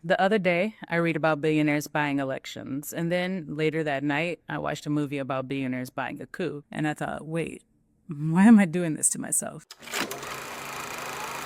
The other day, I read about billionaires buying elections, and then later that night, I watched a movie about billionaires buying a coup, and I thought, wait, why am I doing this to myself?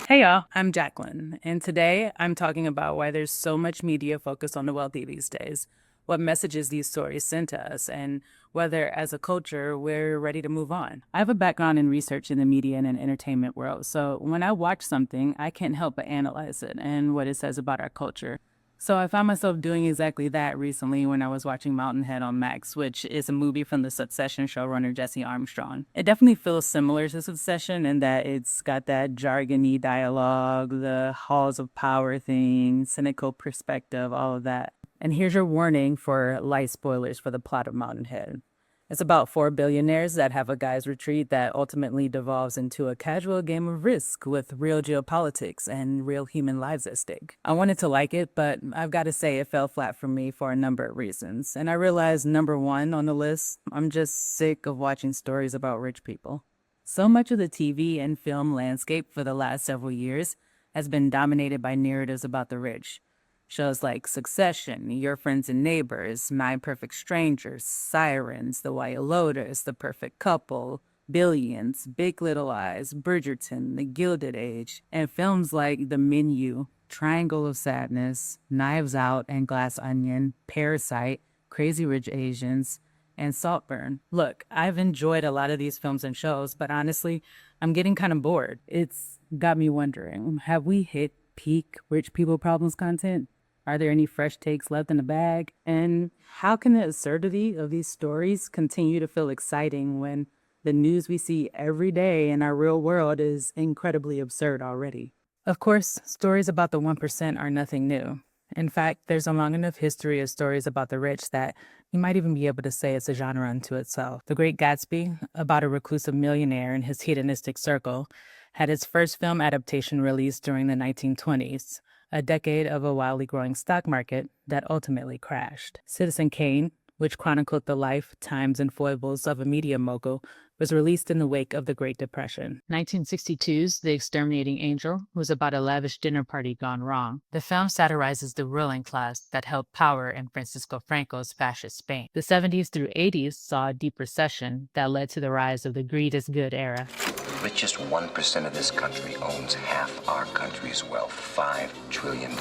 Hey y'all, I'm Jacqueline, and today I'm talking about why there's so much media focus on the wealthy these days, what messages these stories send to us, and whether, as a culture, we're ready to move on. I have a background in research in the media and entertainment world, so when I watch something, I can't help but analyze it and what it says about our culture. So I found myself doing exactly that recently when I was watching Mountainhead on Max, which is a movie from the Succession showrunner Jesse Armstrong. It definitely feels similar to Succession in that it's got that jargony dialogue, the halls of power thing, cynical perspective, all of that. And here's your warning for light spoilers for the plot of Mountainhead. It's about four billionaires that have a guy's retreat that ultimately devolves into a casual game of Risk with real geopolitics and real human lives at stake. I wanted to like it, but I've got to say it fell flat for me for a number of reasons. And I realized number one on the list, I'm just sick of watching stories about rich people. So much of the TV and film landscape for the last several years has been dominated by narratives about the rich. Shows like Succession, Your Friends and Neighbors, My Perfect Strangers, Sirens, The White Lotus, The Perfect Couple, Billions, Big Little Lies, Bridgerton, The Gilded Age, and films like The Menu, Triangle of Sadness, Knives Out and Glass Onion, Parasite, Crazy Rich Asians, and Saltburn. Look, I've enjoyed a lot of these films and shows, but honestly, I'm getting kind of bored. It's got me wondering, have we hit peak rich people problems content? Are there any fresh takes left in the bag? And how can the absurdity of these stories continue to feel exciting when the news we see every day in our real world is incredibly absurd already? Of course, stories about the 1% are nothing new. In fact, there's a long enough history of stories about the rich that you might even be able to say it's a genre unto itself. The Great Gatsby, about a reclusive millionaire and his hedonistic circle, had its first film adaptation released during the 1920s, a decade of a wildly growing stock market that ultimately crashed. Citizen Kane, which chronicled the life, times, and foibles of a media mogul, was released in the wake of the Great Depression. 1962's The Exterminating Angel was about a lavish dinner party gone wrong. The film satirizes the ruling class that held power in Francisco Franco's fascist Spain. The 70s through 80s saw a deep recession that led to the rise of the greed is good era. The richest 1% of this country owns half our country's wealth, $5 trillion.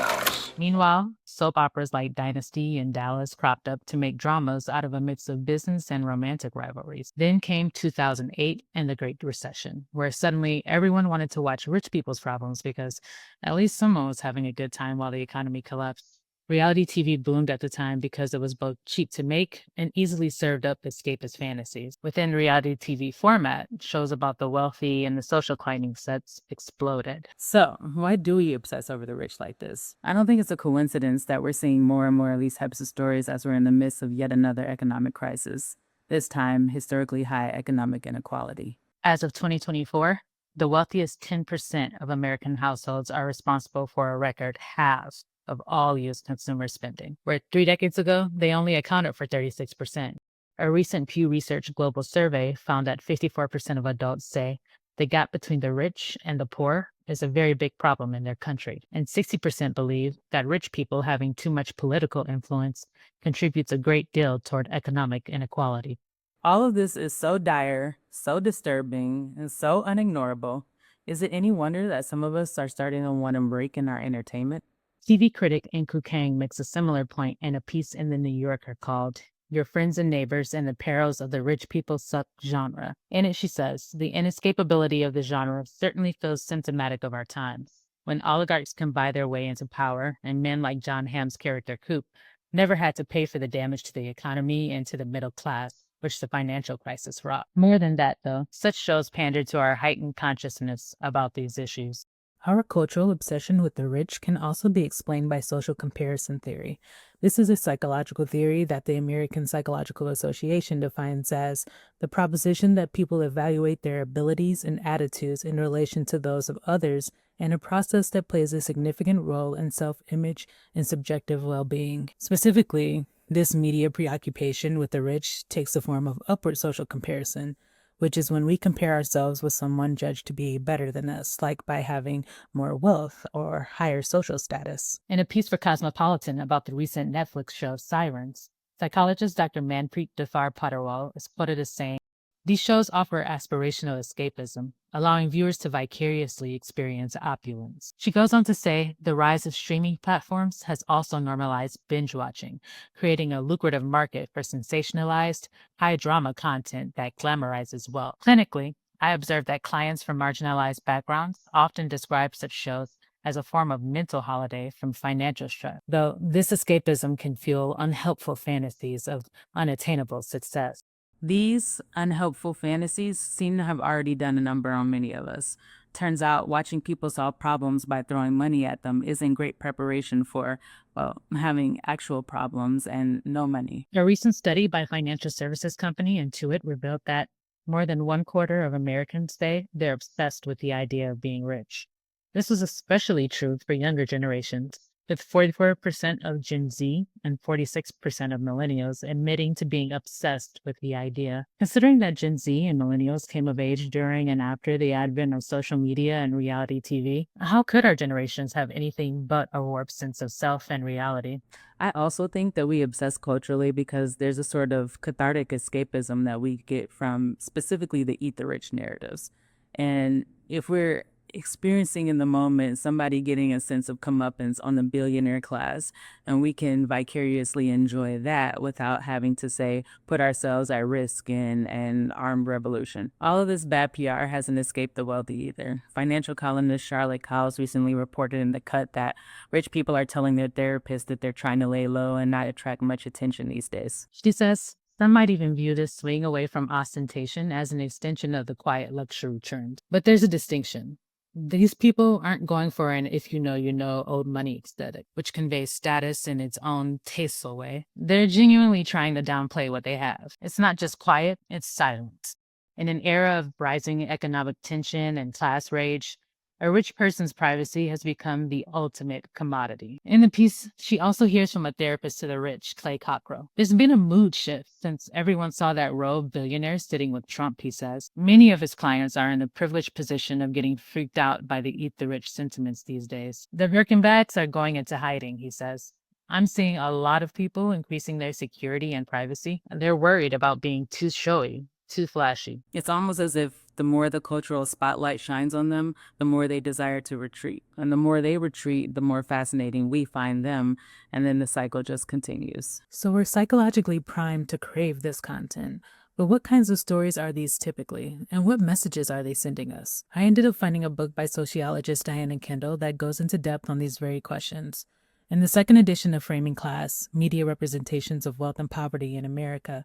Meanwhile, soap operas like Dynasty and Dallas cropped up to make dramas out of a mix of business and romantic rivalries. Then came 2008 and the Great Recession, where suddenly everyone wanted to watch rich people's problems because at least someone was having a good time while the economy collapsed. Reality TV boomed at the time because it was both cheap to make and easily served up escapist fantasies. Within reality TV format, shows about the wealthy and the social climbing sets exploded. So, why do we obsess over the rich like this? I don't think it's a coincidence that we're seeing more and more of these types of stories as we're in the midst of yet another economic crisis, this time historically high economic inequality. As of 2024, the wealthiest 10% of American households are responsible for a record half of all U.S. consumer spending, where 3 decades ago, they only accounted for 36%. A recent Pew Research global survey found that 54% of adults say the gap between the rich and the poor is a very big problem in their country, and 60% believe that rich people having too much political influence contributes a great deal toward economic inequality. All of this is so dire, so disturbing, and so unignorable. Is it any wonder that some of us are starting to want a break in our entertainment? TV critic Inku Kang makes a similar point in a piece in The New Yorker called Your Friends and Neighbors and the Perils of the Rich People Subgenre. In it, she says, the inescapability of the genre certainly feels symptomatic of our times, when oligarchs can buy their way into power and men like John Hamm's character Coop never had to pay for the damage to the economy and to the middle class, which the financial crisis wrought. More than that, though, such shows pander to our heightened consciousness about these issues. Our cultural obsession with the rich can also be explained by social comparison theory. This is a psychological theory that the American Psychological Association defines as the proposition that people evaluate their abilities and attitudes in relation to those of others, and a process that plays a significant role in self-image and subjective well-being. Specifically, this media preoccupation with the rich takes the form of upward social comparison, which is when we compare ourselves with someone judged to be better than us, like by having more wealth or higher social status. In a piece for Cosmopolitan about the recent Netflix show Sirens, psychologist Dr. Manpreet Defar Potterwal is quoted as saying, "These shows offer aspirational escapism, allowing viewers to vicariously experience opulence." She goes on to say, the rise of streaming platforms has also normalized binge watching, creating a lucrative market for sensationalized, high-drama content that glamorizes wealth. Clinically, I observed that clients from marginalized backgrounds often describe such shows as a form of mental holiday from financial stress, though this escapism can fuel unhelpful fantasies of unattainable success. These unhelpful fantasies seem to have already done a number on many of us. Turns out watching people solve problems by throwing money at them isn't great preparation for, well, having actual problems and no money. A recent study by financial services company Intuit revealed that more than 1/4 of Americans say they're obsessed with the idea of being rich. This was especially true for younger generations, with 44% of Gen Z and 46% of millennials admitting to being obsessed with the idea. Considering that Gen Z and millennials came of age during and after the advent of social media and reality TV, how could our generations have anything but a warped sense of self and reality? I also think that we obsess culturally because there's a sort of cathartic escapism that we get from specifically the eat the rich narratives. And if we're experiencing in the moment somebody getting a sense of comeuppance on the billionaire class, and we can vicariously enjoy that without having to say put ourselves at risk in an armed revolution. All of this bad PR hasn't escaped the wealthy either. Financial columnist Charlotte Cowles recently reported in The Cut that rich people are telling their therapists that they're trying to lay low and not attract much attention these days. She says, some might even view this swing away from ostentation as an extension of the quiet luxury trend. But there's a distinction. These people aren't going for an if you know old money aesthetic, which conveys status in its own tasteful way. They're genuinely trying to downplay what they have. It's not just quiet, it's silence. In an era of rising economic tension and class rage, a rich person's privacy has become the ultimate commodity. In the piece, she also hears from a therapist to the rich, Clay Cockrow. There's been a mood shift since everyone saw that row of billionaires sitting with Trump, he says. Many of his clients are in the privileged position of getting freaked out by the eat the rich sentiments these days. The Birkenbacks are going into hiding, he says. I'm seeing a lot of people increasing their security and privacy. They're worried about being too showy, too flashy. It's almost as if the more the cultural spotlight shines on them, the more they desire to retreat. And the more they retreat, the more fascinating we find them. And then the cycle just continues. So we're psychologically primed to crave this content. But what kinds of stories are these typically? And what messages are they sending us? I ended up finding a book by sociologist Diana Kendall that goes into depth on these very questions. In the second edition of Framing Class, Media Representations of Wealth and Poverty in America,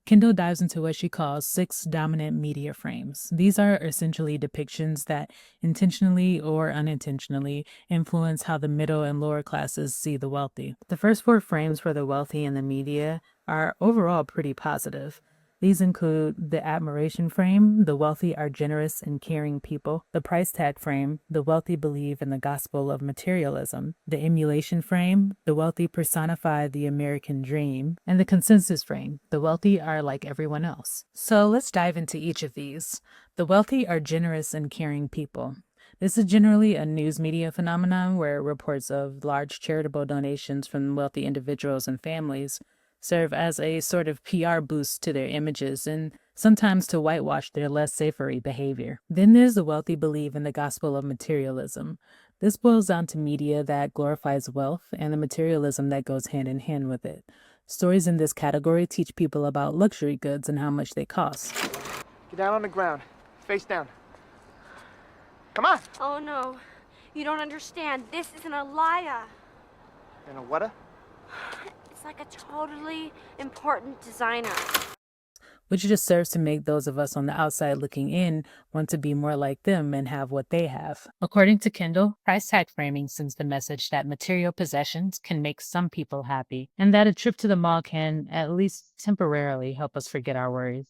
Kendall dives into what she calls 6 dominant media frames. These are essentially depictions that intentionally or unintentionally influence how the middle and lower classes see the wealthy. The first 4 frames for the wealthy in the media are overall pretty positive. These include the admiration frame, the wealthy are generous and caring people; the price tag frame, the wealthy believe in the gospel of materialism; the emulation frame, the wealthy personify the American dream; and the consensus frame, the wealthy are like everyone else. So let's dive into each of these. The wealthy are generous and caring people. This is generally a news media phenomenon where reports of large charitable donations from wealthy individuals and families serve as a sort of PR boost to their images and sometimes to whitewash their less savory behavior. Then there's the wealthy believe in the gospel of materialism. This boils down to media that glorifies wealth and the materialism that goes hand in hand with it. Stories in this category teach people about luxury goods and how much they cost. Get down on the ground, face down. Come on. Oh no, you don't understand. This isn't a liar. And a what? It's like a totally important designer. Which just serves to make those of us on the outside looking in want to be more like them and have what they have. According to Kendall, price tag framing sends the message that material possessions can make some people happy, and that a trip to the mall can, at least temporarily, help us forget our worries.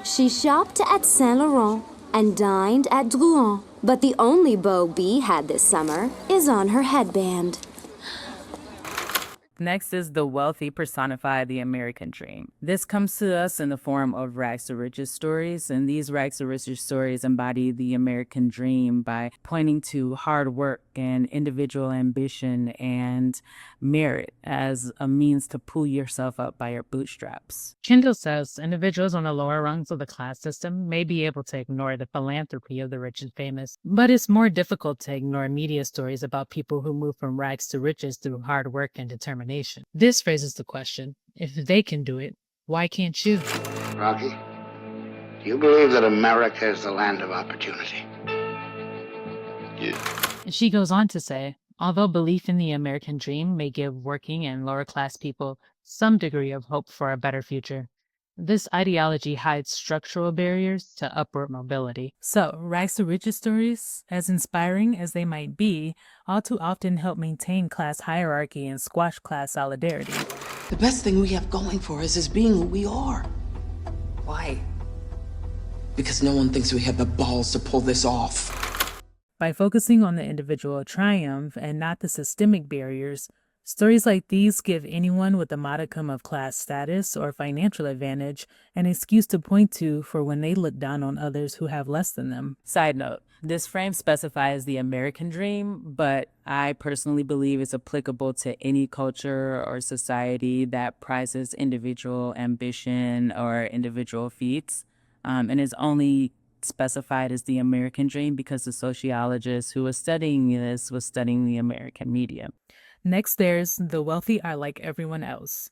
She shopped at Saint Laurent and dined at Drouin, but the only bow Bee had this summer is on her headband. Next is the wealthy personify the American dream. This comes to us in the form of rags to riches stories, and these rags to riches stories embody the American dream by pointing to hard work and individual ambition and merit as a means to pull yourself up by your bootstraps. Kendall says individuals on the lower rungs of the class system may be able to ignore the philanthropy of the rich and famous, but it's more difficult to ignore media stories about people who move from rags to riches through hard work and determination. This raises the question, if they can do it, why can't you? Rocky, do you believe that America is the land of opportunity? And she goes on to say, although belief in the American dream may give working and lower class people some degree of hope for a better future, this ideology hides structural barriers to upward mobility. So, rags to riches stories, as inspiring as they might be, all too often help maintain class hierarchy and squash class solidarity. The best thing we have going for us is being who we are. Why? Because no one thinks we have the balls to pull this off. By focusing on the individual triumph and not the systemic barriers, stories like these give anyone with a modicum of class status or financial advantage an excuse to point to for when they look down on others who have less than them. Side note, this frame specifies the American dream, but I personally believe it's applicable to any culture or society that prizes individual ambition or individual feats, and is only specified as the American dream because the sociologist who was studying this was studying the American media. Next, there's the wealthy are like everyone else.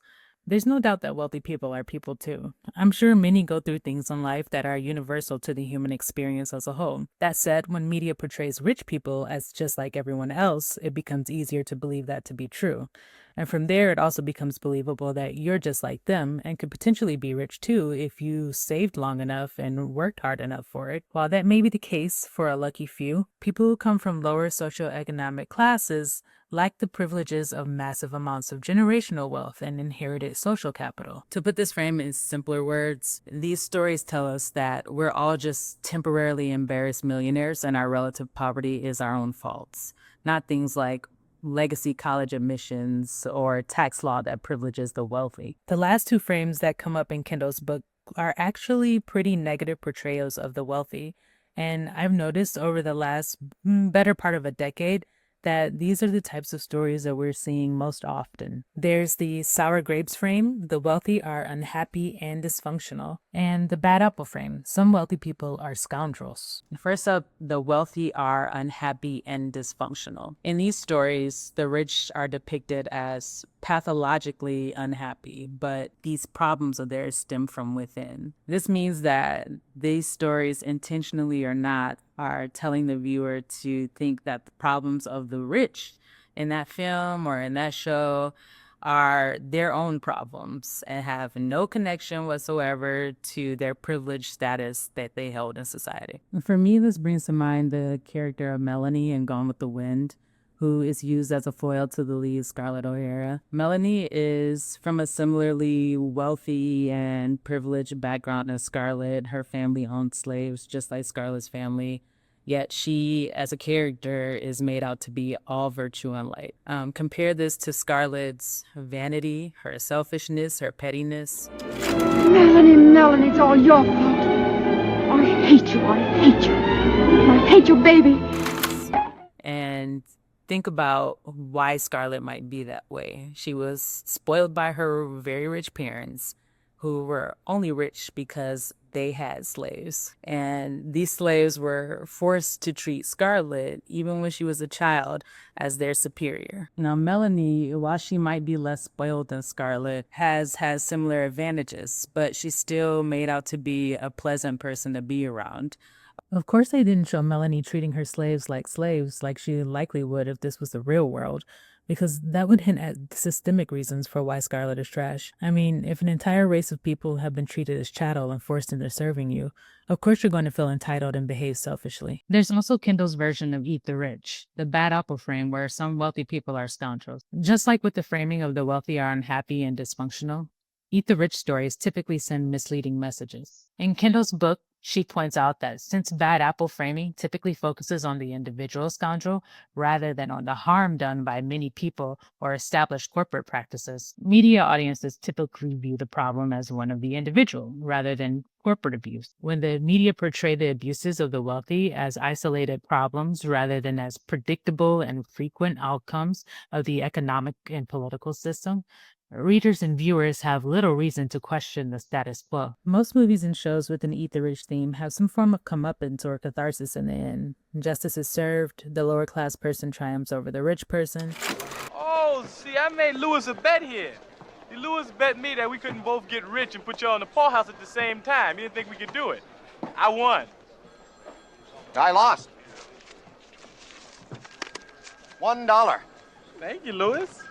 There's no doubt that wealthy people are people too. I'm sure many go through things in life that are universal to the human experience as a whole. That said, when media portrays rich people as just like everyone else, it becomes easier to believe that to be true. And from there, it also becomes believable that you're just like them and could potentially be rich too if you saved long enough and worked hard enough for it. While that may be the case for a lucky few, people who come from lower socioeconomic classes lack the privileges of massive amounts of generational wealth and inherited social capital. To put this frame in simpler words, these stories tell us that we're all just temporarily embarrassed millionaires and our relative poverty is our own faults, not things like legacy college admissions or tax law that privileges the wealthy. The last two frames that come up in Kendall's book are actually pretty negative portrayals of the wealthy, and I've noticed over the last better part of a decade that these are the types of stories that we're seeing most often. There's the sour grapes frame, the wealthy are unhappy and dysfunctional, and the bad apple frame, some wealthy people are scoundrels. First up, the wealthy are unhappy and dysfunctional. In these stories, the rich are depicted as pathologically unhappy, but these problems of theirs stem from within. This means that these stories, intentionally or not, are telling the viewer to think that the problems of the rich in that film or in that show are their own problems and have no connection whatsoever to their privileged status that they held in society. For me, this brings to mind the character of Melanie in Gone with the Wind, who is used as a foil to the lead Scarlett O'Hara. Melanie is from a similarly wealthy and privileged background as Scarlett. Her family owned slaves, just like Scarlett's family. Yet she, as a character, is made out to be all virtue and light. Compare this to Scarlett's vanity, her selfishness, her pettiness. Melanie, it's all your fault. I hate you, I hate you. I hate your baby. And think about why Scarlett might be that way. She was spoiled by her very rich parents, who were only rich because they had slaves. And these slaves were forced to treat Scarlett, even when she was a child, as their superior. Now, Melanie, while she might be less spoiled than Scarlett, has similar advantages, but she's still made out to be a pleasant person to be around. Of course, they didn't show Melanie treating her slaves like she likely would if this was the real world, because that would hint at systemic reasons for why Scarlett is trash. I mean, if an entire race of people have been treated as chattel and forced into serving you, of course you're going to feel entitled and behave selfishly. There's also Kendall's version of Eat the Rich, the bad apple frame where some wealthy people are scoundrels. Just like with the framing of the wealthy are unhappy and dysfunctional, Eat the Rich stories typically send misleading messages. In Kendall's book, She points out that since bad apple framing typically focuses on the individual scoundrel rather than on the harm done by many people or established corporate practices, media audiences typically view the problem as one of the individual rather than corporate abuse. When the media portray the abuses of the wealthy as isolated problems rather than as predictable and frequent outcomes of the economic and political system, readers and viewers have little reason to question the status quo. Most movies and shows with an eat the rich theme have some form of comeuppance or catharsis in the end. Justice is served, the lower class person triumphs over the rich person. Oh, see, I made Lewis a bet here. Lewis bet me that we couldn't both get rich and put y'all in the poorhouse at the same time. He didn't think we could do it. I won. I lost. $1. Thank you, Lewis.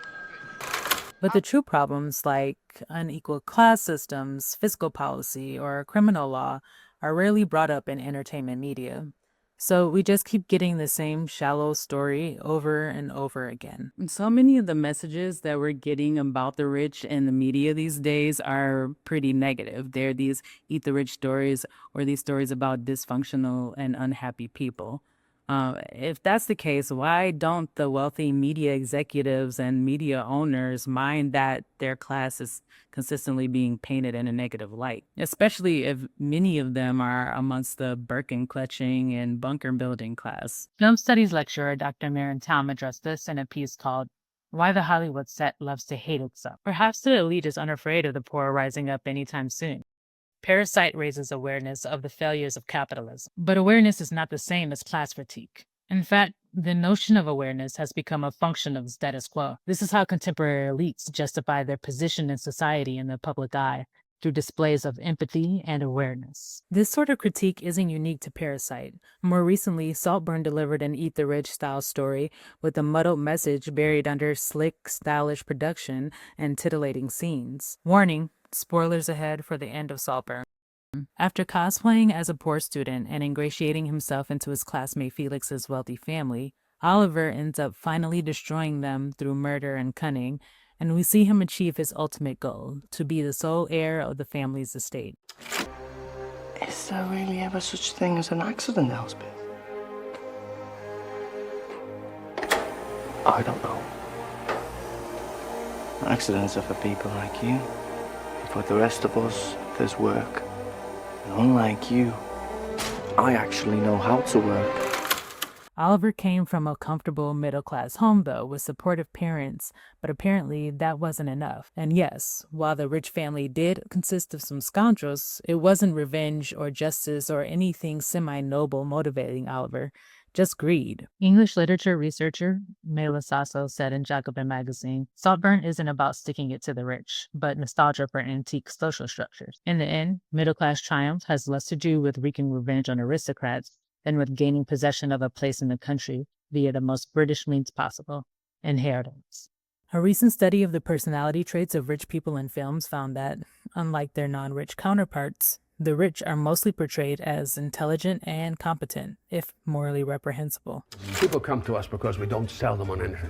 But the true problems like unequal class systems, fiscal policy, or criminal law are rarely brought up in entertainment media. So we just keep getting the same shallow story over and over again. And so many of the messages that we're getting about the rich in the media these days are pretty negative. They're these eat the rich stories or these stories about dysfunctional and unhappy people. If that's the case, why don't the wealthy media executives and media owners mind that their class is consistently being painted in a negative light, especially if many of them are amongst the Birkin clutching and bunker building class? Film studies lecturer Dr. Maren Taum addressed this in a piece called Why the Hollywood Set Loves to Hate Itself. Perhaps the elite is unafraid of the poor rising up anytime soon. Parasite raises awareness of the failures of capitalism, but awareness is not the same as class critique. In fact, the notion of awareness has become a function of the status quo. This is how contemporary elites justify their position in society in the public eye, through displays of empathy and awareness. This sort of critique isn't unique to Parasite. More recently, Saltburn delivered an Eat the Rich style story with a muddled message buried under slick, stylish production and titillating scenes. Warning, spoilers ahead for the end of Saltburn. After cosplaying as a poor student and ingratiating himself into his classmate Felix's wealthy family, Oliver ends up finally destroying them through murder and cunning, and we see him achieve his ultimate goal, to be the sole heir of the family's estate. Is there really ever such thing as an accident, Elspeth? I don't know. Accidents are for people like you. For the rest of us, there's work. And unlike you, I actually know how to work. Oliver came from a comfortable middle-class home, though, with supportive parents, but apparently that wasn't enough. And yes, while the rich family did consist of some scoundrels, it wasn't revenge or justice or anything semi-noble motivating Oliver, just greed. English literature researcher Mela Sasso said in Jacobin magazine, Saltburn isn't about sticking it to the rich, but nostalgia for antique social structures. In the end, middle-class triumph has less to do with wreaking revenge on aristocrats than with gaining possession of a place in the country via the most British means possible, inheritance. A recent study of the personality traits of rich people in films found that, unlike their non-rich counterparts, the rich are mostly portrayed as intelligent and competent, if morally reprehensible. People come to us because we don't sell them on anything.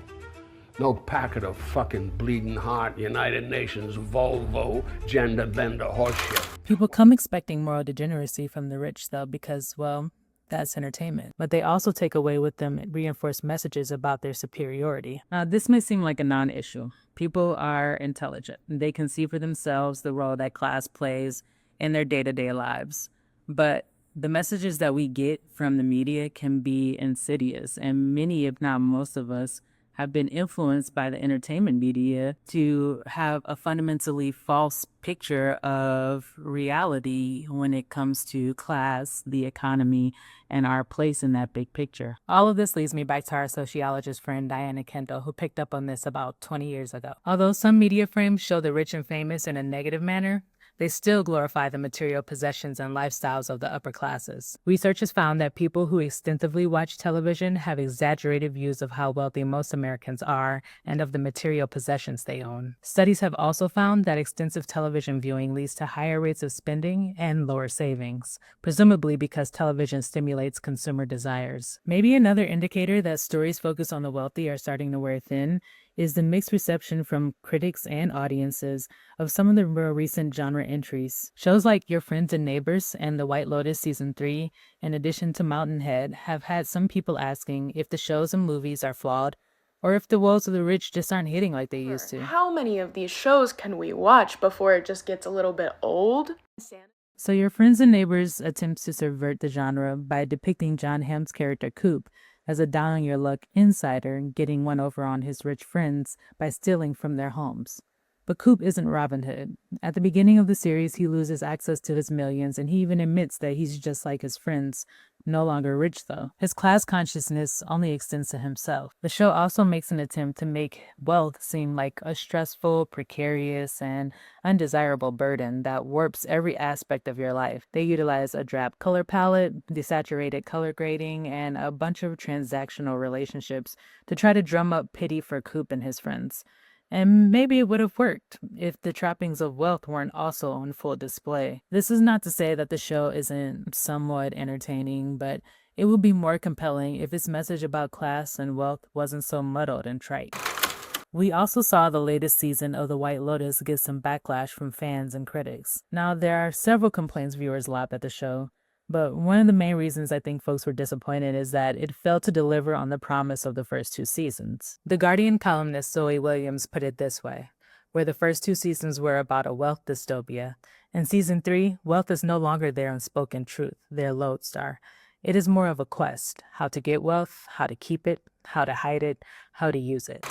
No packet of fucking bleeding heart, United Nations, Volvo, gender bender horseshit. People come expecting moral degeneracy from the rich, though, because, well, that's entertainment. But they also take away with them reinforced messages about their superiority. Now, this may seem like a non-issue. People are intelligent. They can see for themselves the role that class plays in their day-to-day lives. But the messages that we get from the media can be insidious, and many, if not most of us, have been influenced by the entertainment media to have a fundamentally false picture of reality when it comes to class, the economy, and our place in that big picture. All of this leads me back to our sociologist friend Diana Kendall, who picked up on this about 20 years ago. Although some media frames show the rich and famous in a negative manner, they still glorify the material possessions and lifestyles of the upper classes. Research has found that people who extensively watch television have exaggerated views of how wealthy most Americans are and of the material possessions they own. Studies have also found that extensive television viewing leads to higher rates of spending and lower savings, presumably because television stimulates consumer desires. Maybe another indicator that stories focused on the wealthy are starting to wear thin is the mixed reception from critics and audiences of some of the more recent genre entries. Shows like Your Friends and Neighbors and The White Lotus Season 3, in addition to Mountain Head, have had some people asking if the shows and movies are flawed or if the woes of the rich just aren't hitting like they used to. How many of these shows can we watch before it just gets a little bit old? So Your Friends and Neighbors attempts to subvert the genre by depicting John Hamm's character Coop as a down-on-your-luck insider getting one over on his rich friends by stealing from their homes. But Coop isn't Robin Hood. At the beginning of the series, he loses access to his millions, and he even admits that he's just like his friends, no longer rich though. His class consciousness only extends to himself. The show also makes an attempt to make wealth seem like a stressful, precarious, and undesirable burden that warps every aspect of your life. They utilize a drab color palette, desaturated color grading, and a bunch of transactional relationships to try to drum up pity for Coop and his friends. And maybe it would have worked if the trappings of wealth weren't also on full display. This is not to say that the show isn't somewhat entertaining, but it would be more compelling if its message about class and wealth wasn't so muddled and trite. We also saw the latest season of The White Lotus get some backlash from fans and critics. Now, there are several complaints viewers lobbed at the show, but one of the main reasons I think folks were disappointed is that it failed to deliver on the promise of the first 2 seasons. The Guardian columnist Zoe Williams put it this way, where the first 2 seasons were about a wealth dystopia. In season 3, wealth is no longer their unspoken truth, their lodestar. It is more of a quest, how to get wealth, how to keep it, how to hide it, how to use it.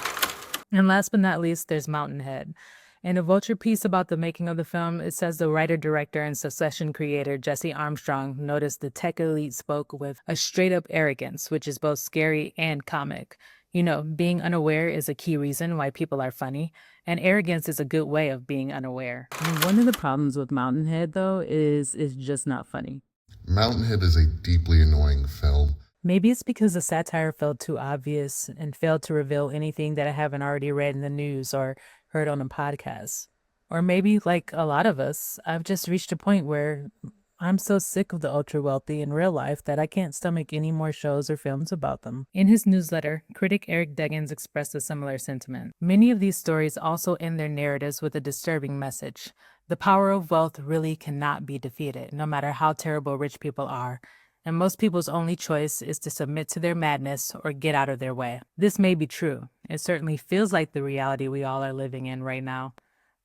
And last but not least, there's Mountain Head. In a Vulture piece about the making of the film, it says the writer, director, and Succession creator Jesse Armstrong noticed the tech elite spoke with a straight-up arrogance, which is both scary and comic. You know, being unaware is a key reason why people are funny, and arrogance is a good way of being unaware. And one of the problems with Mountain Head, though, is it's just not funny. Mountain Head is a deeply annoying film. Maybe it's because the satire felt too obvious and failed to reveal anything that I haven't already read in the news or heard on a podcast. Or maybe, like a lot of us, I've just reached a point where I'm so sick of the ultra wealthy in real life that I can't stomach any more shows or films about them. In his newsletter, critic Eric Deggans expressed a similar sentiment. Many of these stories also end their narratives with a disturbing message. The power of wealth really cannot be defeated, no matter how terrible rich people are. And most people's only choice is to submit to their madness or get out of their way. This may be true. It certainly feels like the reality we all are living in right now.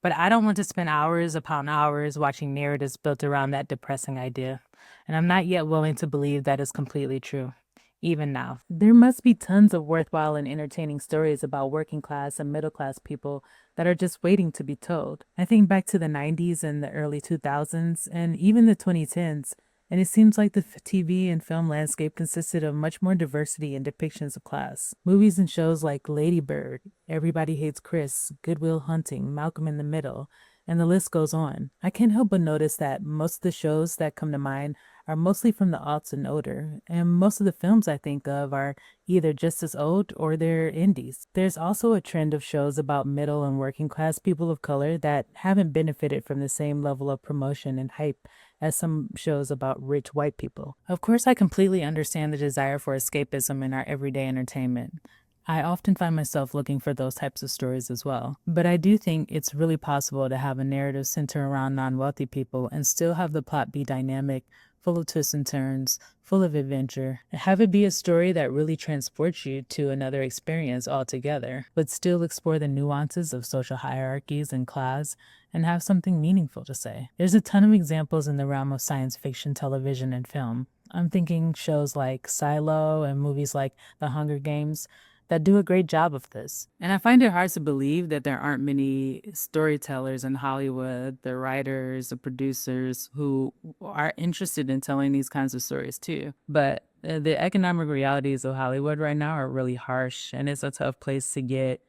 But I don't want to spend hours upon hours watching narratives built around that depressing idea. And I'm not yet willing to believe that is completely true, even now. There must be tons of worthwhile and entertaining stories about working class and middle class people that are just waiting to be told. I think back to the 90s and the early 2000s and even the 2010s. And it seems like the TV and film landscape consisted of much more diversity and depictions of class. Movies and shows like Lady Bird, Everybody Hates Chris, Good Will Hunting, Malcolm in the Middle, and the list goes on. I can't help but notice that most of the shows that come to mind are mostly from the aughts and older, and most of the films I think of are either just as old or they're indies. There's also a trend of shows about middle and working class people of color that haven't benefited from the same level of promotion and hype as some shows about rich white people. Of course, I completely understand the desire for escapism in our everyday entertainment. I often find myself looking for those types of stories as well. But I do think it's really possible to have a narrative center around non-wealthy people and still have the plot be dynamic, full of twists and turns, full of adventure, and have it be a story that really transports you to another experience altogether, but still explore the nuances of social hierarchies and class and have something meaningful to say. There's a ton of examples in the realm of science fiction, television, and film. I'm thinking shows like Silo and movies like The Hunger Games that do a great job of this. And I find it hard to believe that there aren't many storytellers in Hollywood, the writers, the producers who are interested in telling these kinds of stories too. But the economic realities of Hollywood right now are really harsh, and it's a tough place to get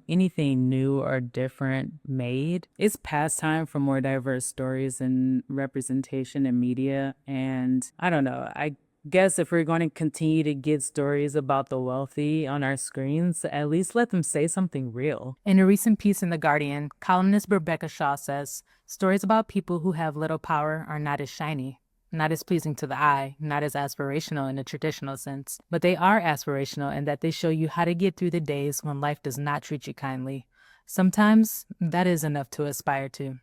anything new or different made. It's past time for more diverse stories and representation in media. And I don't know, I guess if we're going to continue to get stories about the wealthy on our screens, at least let them say something real. In a recent piece in The Guardian, columnist Rebecca Shaw says, stories about people who have little power are not as shiny. not as pleasing to the eye, not as aspirational in a traditional sense, but they are aspirational in that they show you how to get through the days when life does not treat you kindly. Sometimes that is enough to aspire to.